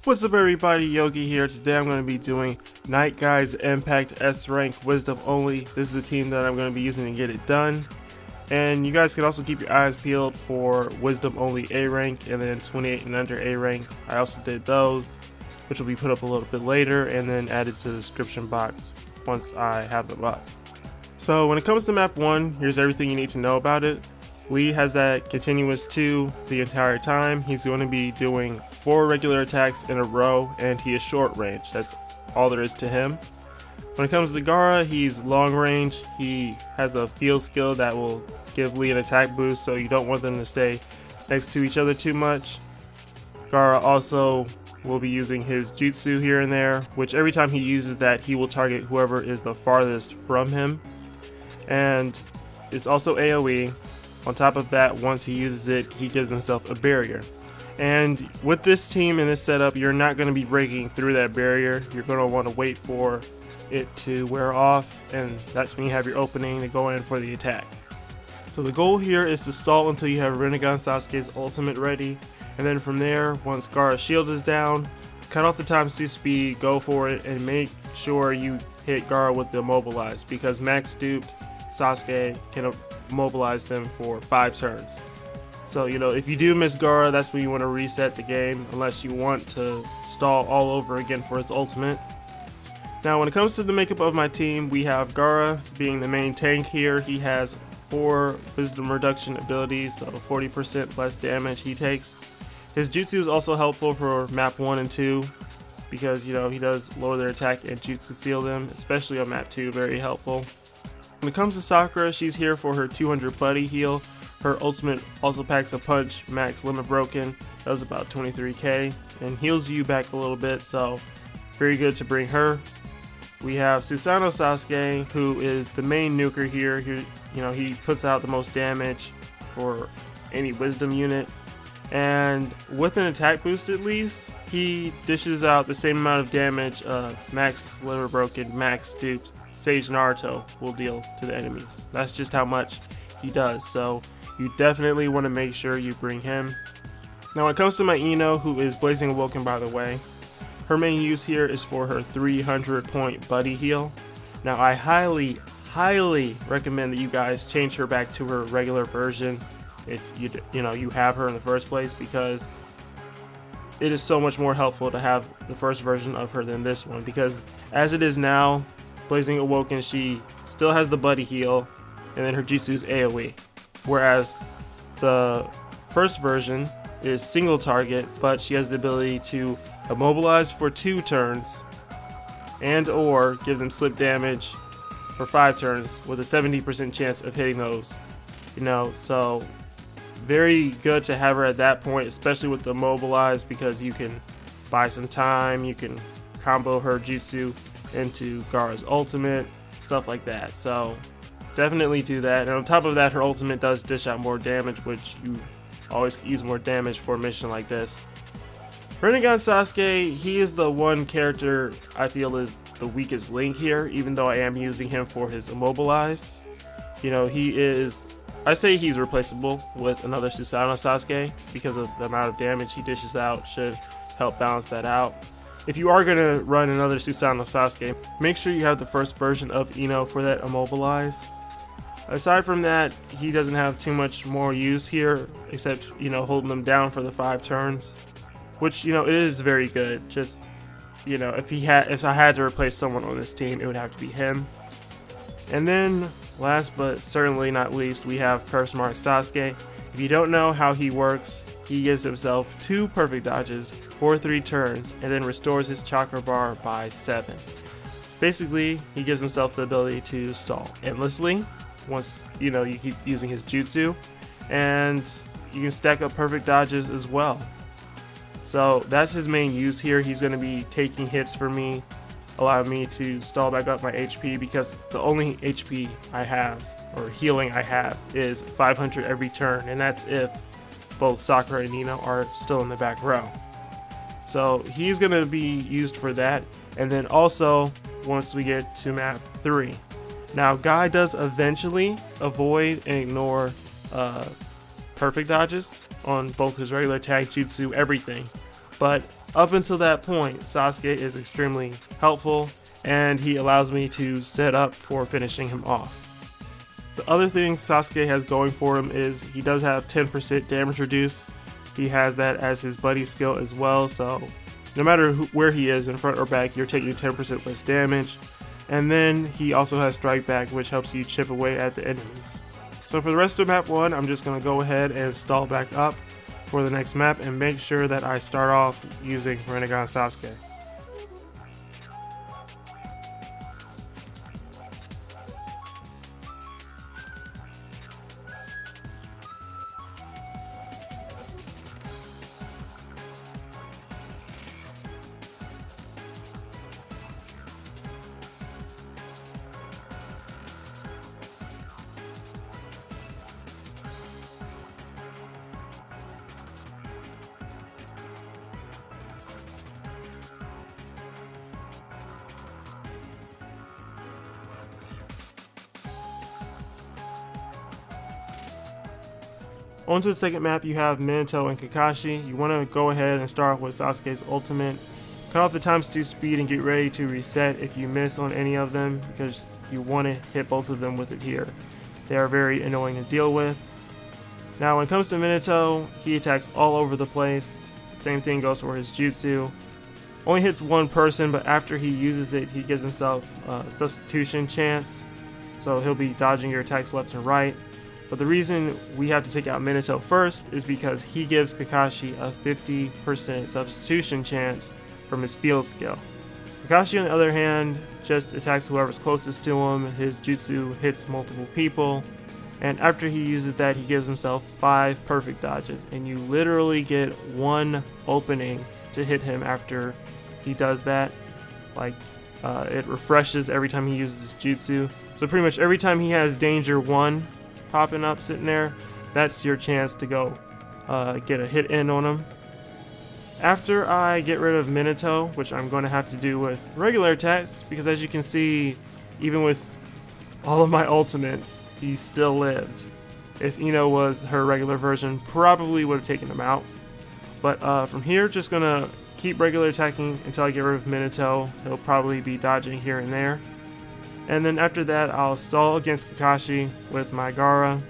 What's up everybody, Yogi here. Today I'm going to be doing Night Guys Impact S rank Wisdom only. This is the team that I'm going to be using to get it done. And you guys can also keep your eyes peeled for Wisdom only A rank and then 28 and under A rank. I also did those, which will be put up a little bit later and then added to the description box once I have them up. So when it comes to map 1, here's everything you need to know about it. Lee has that continuous 2 the entire time. He's going to be doing 4 regular attacks in a row, and he is short range. That's all there is to him. When it comes to Gaara, he's long range. He has a field skill that will give Lee an attack boost, so you don't want them to stay next to each other too much. Gaara also will be using his jutsu here and there, which every time he uses that, he will target whoever is the farthest from him. And it's also AoE. On top of that, once he uses it, he gives himself a barrier. And with this team and this setup, you're not going to be breaking through that barrier. You're going to want to wait for it to wear off, and that's when you have your opening to go in for the attack. So the goal here is to stall until you have Rinnegan Sasuke's ultimate ready, and then from there, once Gaara's shield is down, cut off the time to speed, go for it, and make sure you hit Gaara with the immobilize, because max duped Sasuke can immobilize them for 5 turns. So, if you do miss Gaara, that's when you want to reset the game, unless you want to stall all over again for his ultimate. Now, when it comes to the makeup of my team, we have Gaara being the main tank here. He has 4 wisdom reduction abilities, so 40% less damage he takes. His jutsu is also helpful for map 1 and 2, because, he does lower their attack and jutsu seal them, especially on map 2, very helpful. When it comes to Sakura, she's here for her 200 buddy heal. Her ultimate also packs a punch, max limit broken, does about 23k, and heals you back a little bit, so very good to bring her. We have Susanno Sasuke, who is the main nuker here. He puts out the most damage for any wisdom unit, and with an attack boost at least, he dishes out the same amount of damage max limit broken, max duped Sage Naruto will deal to the enemies. That's just how much he does, so you definitely want to make sure you bring him. Now when it comes to my Ino, who is Blazing Awoken by the way, her main use here is for her 300 point buddy heal. Now I highly recommend that you guys change her back to her regular version if you have her in the first place, because it is so much more helpful to have the first version of her than this one, because as it is now, Blazing Awoken, she still has the buddy heal, and then her jutsu is AoE. Whereas the first version is single target, but she has the ability to immobilize for 2 turns, and or give them slip damage for 5 turns with a 70% chance of hitting those. So very good to have her at that point, especially with the immobilize, because you can buy some time, you can combo her jutsu into Gaara's ultimate, stuff like that. So definitely do that. And on top of that, her ultimate does dish out more damage, which you always use more damage for a mission like this. Rinnegan Sasuke, he is the one character I feel is the weakest link here, even though I am using him for his immobilize. I say he's replaceable with another Susanno Sasuke because of the amount of damage he dishes out should help balance that out. If you are going to run another Susanno Sasuke, make sure you have the first version of Ino for that immobilize. Aside from that, he doesn't have too much more use here, except, holding them down for the 5 turns, which, it is very good. Just, if I had to replace someone on this team, it would have to be him. And then, last but certainly not least, we have Curse Mark Sasuke. If you don't know how he works, he gives himself 2 perfect dodges for 3 turns and then restores his chakra bar by 7. Basically, he gives himself the ability to stall endlessly once you keep using his jutsu, and you can stack up perfect dodges as well. So that's his main use here. He's going to be taking hits for me, allowing me to stall back up my HP, because the only HP I have, or healing I have, is 500 every turn, and that's if both Sakura and Ino are still in the back row. So he's going to be used for that, and then also once we get to map 3. Now Guy does eventually avoid and ignore perfect dodges on both his regular attack, jutsu, everything, but Up until that point, Sasuke is extremely helpful, and he allows me to set up for finishing him off. The other thing Sasuke has going for him is he does have 10% damage reduce. He has that as his buddy skill as well, so no matter where he is, in front or back, you're taking 10% less damage. And then he also has strike back, which helps you chip away at the enemies. So for the rest of map 1, I'm just going to go ahead and stall back up for the next map and make sure that I start off using Rinnegan Sasuke. On to the second map, you have Minato and Kakashi. You want to go ahead and start with Sasuke's ultimate. Cut off the ×2 speed and get ready to reset if you miss on any of them, because you want to hit both of them with it here. They are very annoying to deal with. Now when it comes to Minato, he attacks all over the place. Same thing goes for his jutsu. Only hits one person, but after he uses it, he gives himself a substitution chance. So he'll be dodging your attacks left and right. But the reason we have to take out Minato first is because he gives Kakashi a 50% substitution chance from his field skill. Kakashi, on the other hand, just attacks whoever's closest to him. His jutsu hits multiple people, and after he uses that, he gives himself 5 perfect dodges, and you literally get one opening to hit him after he does that. Like, it refreshes every time he uses his jutsu. So pretty much every time he has danger 1 popping up sitting there, that's your chance to go get a hit in on him. After I get rid of Minato, which I'm going to have to do with regular attacks, because as you can see, even with all of my ultimates, he still lived. If Ino was her regular version, probably would have taken him out. But from here, just going to keep regular attacking until I get rid of Minato. He'll probably be dodging here and there. And then after that, I'll stall against Kakashi with my Gaara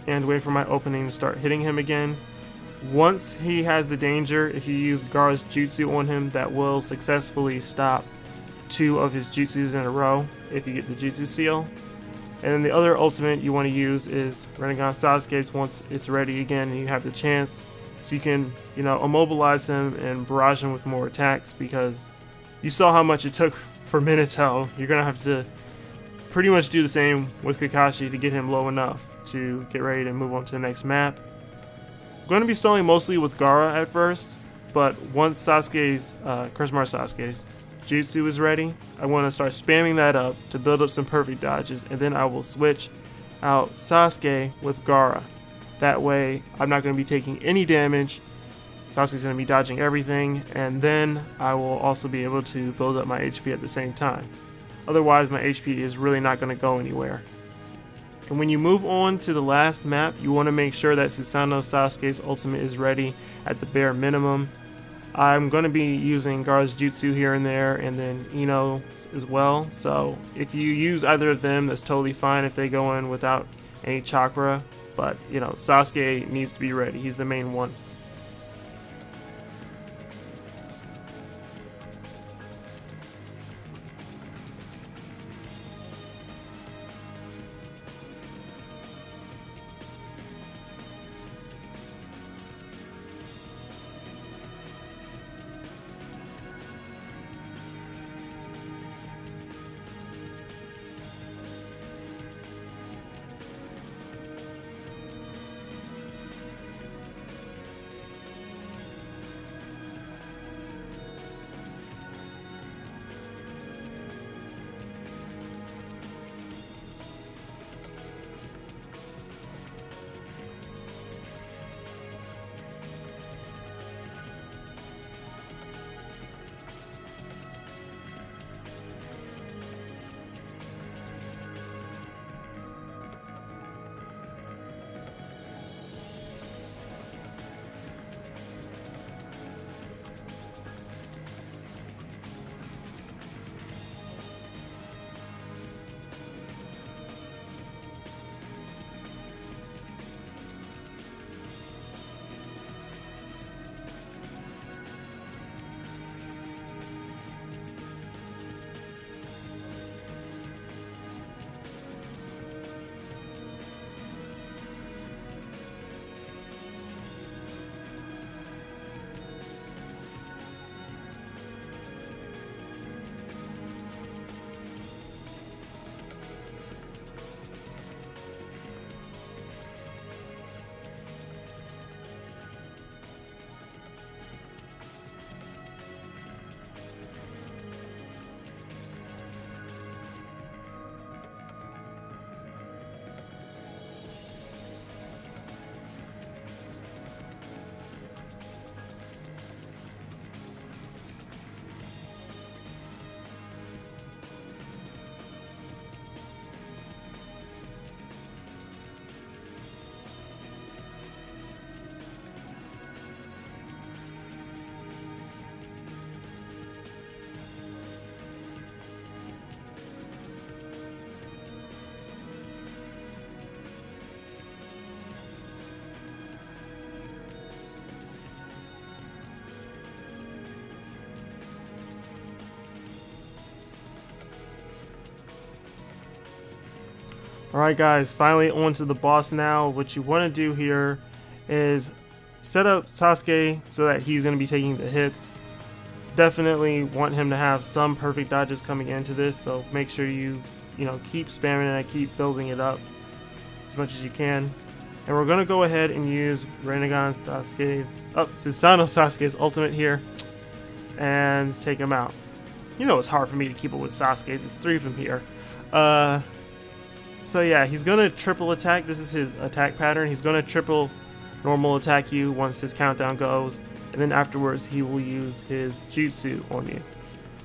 and wait for my opening to start hitting him again. Once he has the danger, if you use Gaara's jutsu on him, that will successfully stop 2 of his jutsus in a row if you get the jutsu seal. And then the other ultimate you want to use is Rinnegan Sasuke's once it's ready again and you have the chance. So you can, immobilize him and barrage him with more attacks, because you saw how much it took for Minato. You're going to have to pretty much do the same with Kakashi to get him low enough to get ready to move on to the next map. I'm going to be stalling mostly with Gaara at first, but once Sasuke's jutsu is ready, I want to start spamming that up to build up some perfect dodges, and then I will switch out Sasuke with Gaara. That way, I'm not going to be taking any damage. Sasuke's going to be dodging everything, and then I will also be able to build up my HP at the same time. Otherwise, my HP is really not going to go anywhere. And when you move on to the last map, you want to make sure that Susanno Sasuke's ultimate is ready at the bare minimum. I'm going to be using Gaara's jutsu here and there, and then Ino as well. So if you use either of them, that's totally fine if they go in without any chakra. But, Sasuke needs to be ready. He's the main one. Alright guys, finally on to the boss now. What you want to do here is set up Sasuke so that he's going to be taking the hits. Definitely want him to have some perfect dodges coming into this, so make sure you keep spamming it, keep building it up as much as you can. And we're going to go ahead and use Rinnegan Sasuke's, Susanno Sasuke's ultimate here and take him out. You know it's hard for me to keep it with Sasuke's, it's 3 from here. So yeah, he's going to triple attack. This is his attack pattern. He's going to triple normal attack you once his countdown goes, and then afterwards he will use his jutsu on you.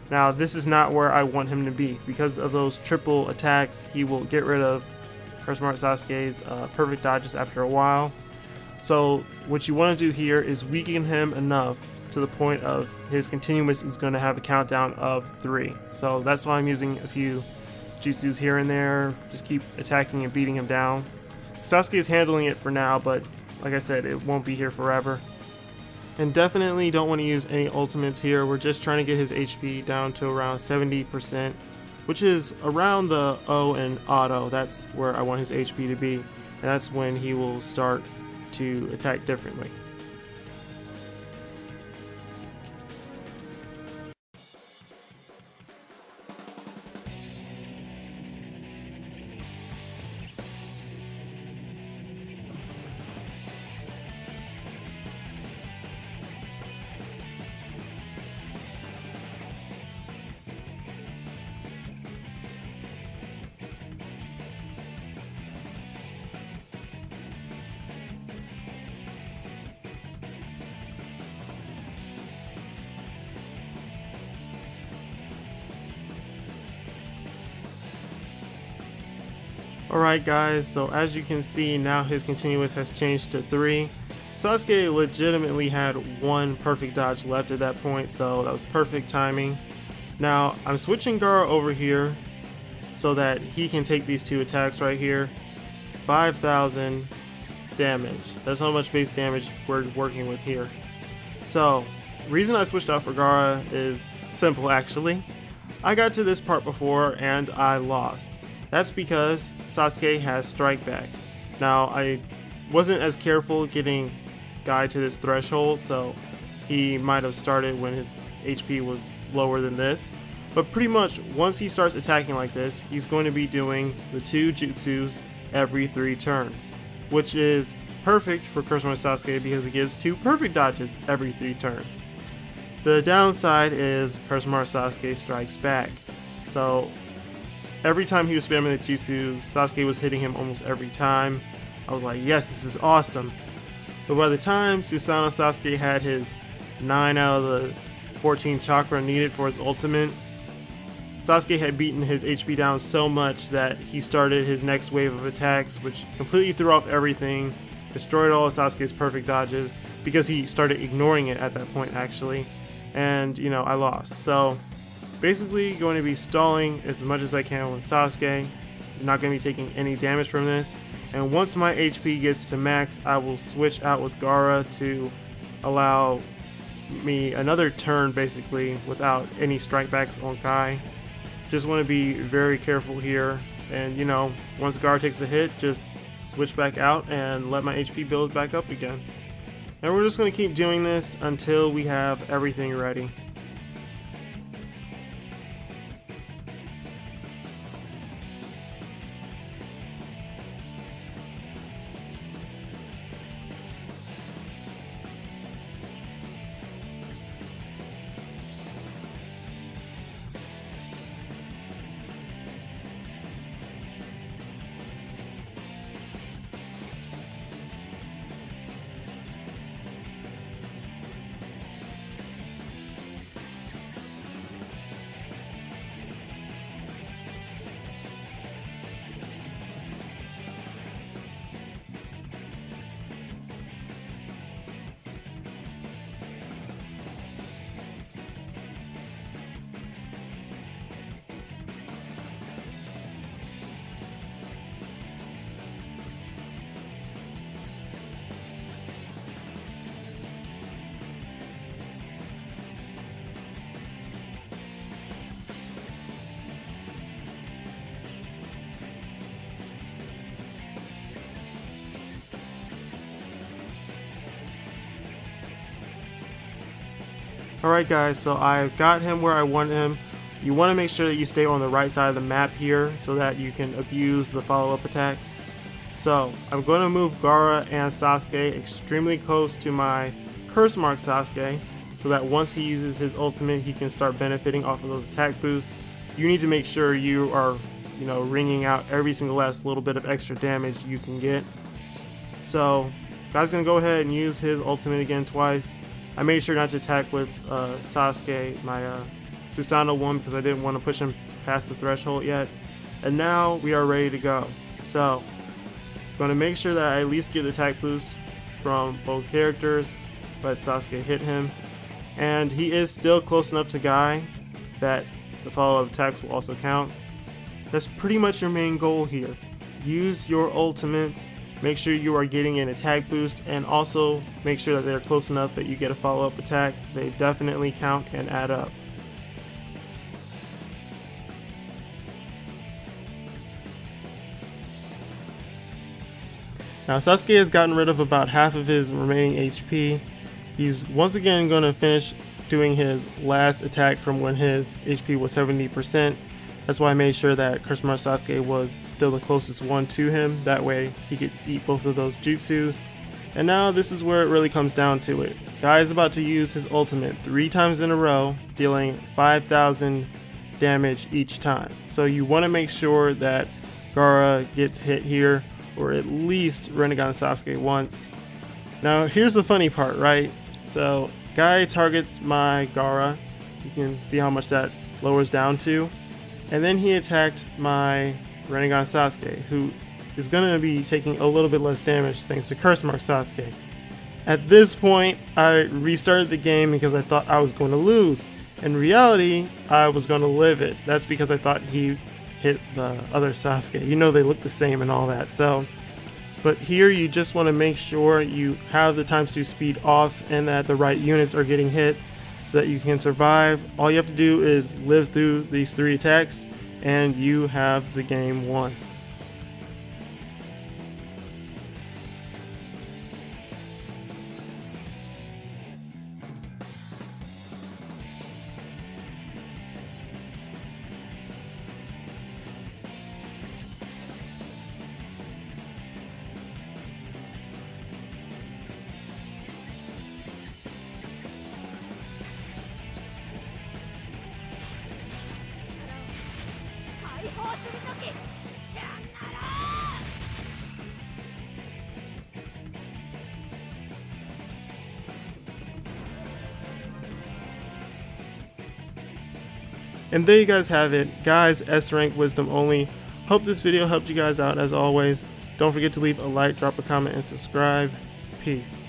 Now this is not where I want him to be. Because of those triple attacks, he will get rid of Kurosumare Sasuke's perfect dodges after a while. So what you want to do here is weaken him enough to the point of his continuous is going to have a countdown of 3. So that's why I'm using a few jutsus here and there. Just keep attacking and beating him down. Sasuke is handling it for now, but like I said, it won't be here forever. And definitely don't want to use any ultimates here. We're just trying to get his HP down to around 70%, which is around the O and auto. That's where I want his HP to be, and that's when he will start to attack differently. Alright guys, so as you can see, now his continuous has changed to 3. Sasuke legitimately had 1 perfect dodge left at that point, so that was perfect timing. Now I'm switching Gaara over here so that he can take these 2 attacks right here. 5,000 damage. That's how much base damage we're working with here. So reason I switched out for Gaara is simple actually. I got to this part before and I lost. That's because Sasuke has Strike Back. Now, I wasn't as careful getting Guy to this threshold, so he might have started when his HP was lower than this. But pretty much, once he starts attacking like this, he's going to be doing the 2 jutsus every 3 turns, which is perfect for Kurosumare Sasuke because he gets 2 perfect dodges every 3 turns. The downside is Kurosumare Sasuke strikes back. So every time he was spamming the jutsu, Sasuke was hitting him almost every time. I was like, yes, this is awesome. But by the time Susanno Sasuke had his 9 out of the 14 chakra needed for his ultimate, Sasuke had beaten his HP down so much that he started his next wave of attacks, which completely threw off everything, destroyed all of Sasuke's perfect dodges, because he started ignoring it at that point actually, and I lost. So basically going to be stalling as much as I can with Sasuke. I'm not going to be taking any damage from this, and once my HP gets to max, I will switch out with Gaara to allow me another turn basically without any strike backs on Kai. Just want to be very careful here, and once Gaara takes a hit, just switch back out and let my HP build back up again. And we're just going to keep doing this until we have everything ready. Alright guys, so I've got him where I want him. You want to make sure that you stay on the right side of the map here so that you can abuse the follow-up attacks. So I'm going to move Gaara and Sasuke extremely close to my curse mark Sasuke so that once he uses his ultimate he can start benefiting off of those attack boosts. You need to make sure you are, ringing out every single last little bit of extra damage you can get. So guy's going to go ahead and use his ultimate again twice. I made sure not to attack with Sasuke, my Susanno one, because I didn't want to push him past the threshold yet. And now we are ready to go. So I'm going to make sure that I at least get the attack boost from both characters, but Sasuke hit him. And he is still close enough to Guy that the follow-up attacks will also count. That's pretty much your main goal here. Use your ultimates, make sure you are getting an attack boost, and also make sure that they're close enough that you get a follow-up attack. They definitely count and add up. Now Sasuke has gotten rid of about half of his remaining HP. He's once again going to finish doing his last attack from when his HP was 70%. That's why I made sure that Curse Mark Sasuke was still the closest one to him. That way he could eat both of those jutsus. And now this is where it really comes down to it. Guy is about to use his ultimate 3 times in a row, dealing 5,000 damage each time. So you want to make sure that Gaara gets hit here, or at least Rinnegan Sasuke once. Now here's the funny part, right? So Guy targets my Gaara. You can see how much that lowers down to. And then he attacked my Rinnegan Sasuke, who is going to be taking a little bit less damage thanks to Curse Mark Sasuke. At this point, I restarted the game because I thought I was going to lose. In reality, I was going to live it. That's because I thought he hit the other Sasuke. You know they look the same and all that. But here you just want to make sure you have the ×2 speed off and that the right units are getting hit so that you can survive. All you have to do is live through these 3 attacks and you have the game won. And there you guys have it, guys. S rank wisdom only. Hope this video helped you guys out as always. Don't forget to leave a like, drop a comment, and subscribe. Peace.